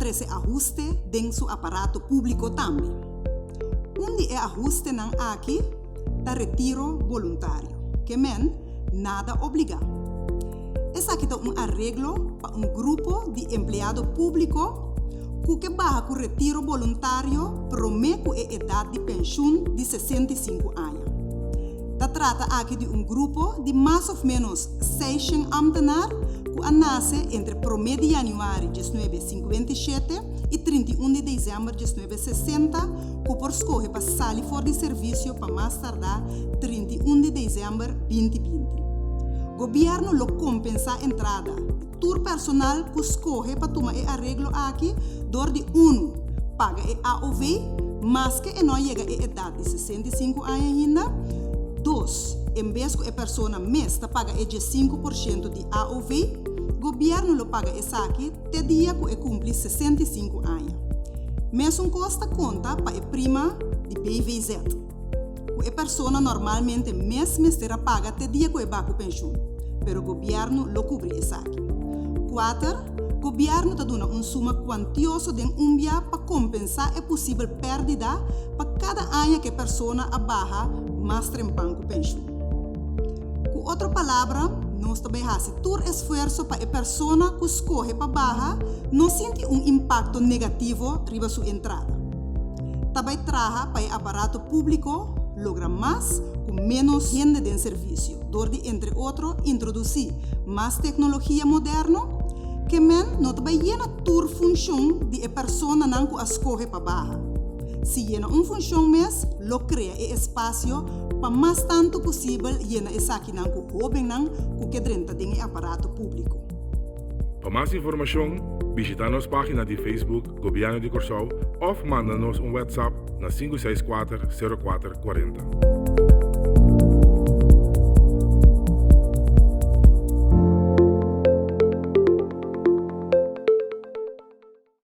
oferece ajuste em seu aparato público também. Onde é ajuste não aqui, da retiro voluntário, que men nada obriga. Essa aqui é arreglo para grupo de empregado público que barra com retiro voluntário promete a idade de pensão de 65 anos. Trata aqui de grupo de mais ou menos 600 ambtenaar que nasce entre 1 de janeiro de 1957 e 31 de dezembro de 1960, que por escolher para sair fora de serviço para mais tardar 31 de dezembro de 2020. O governo lo compensa a entrada do personal que escolhe para tomar o arreglo aqui, dor de paga a AOV, mas que não chega a idade de 65 anos ainda. 2, em vez que a pessoa mês paga 5% de AOV, o governo lo paga essa aqui até dia que cumpre 65 anos. Mesmo custa conta para a prima de BVZ, que a pessoa normalmente mês terá paga até dia que vai com pensão, mas o governo lo cobre essa aqui. 4, o governo está dando suma quantiosa de dia para compensar a possível perda para cada ano que a pessoa abaja mais trempan com pensão. Com outra palavra, nós também fazemos todo esforço para a pessoa que escolhe para barra não sente impacto negativo sobre sua entrada. Também trabalha para o aparato público, logra mais com menos gente de serviço, donde, entre outros, introduzir mais tecnologia moderna, que não também llena toda função de a pessoa não que escolhe para barra. Se llena função mês, lo cria espaço para mais tanto possível llena essa aqui não que jovem não que drenta de aparato público. Para mais informação, visita nossa página de Facebook Governo de Curaçao ou manda-nos WhatsApp na 564 0440.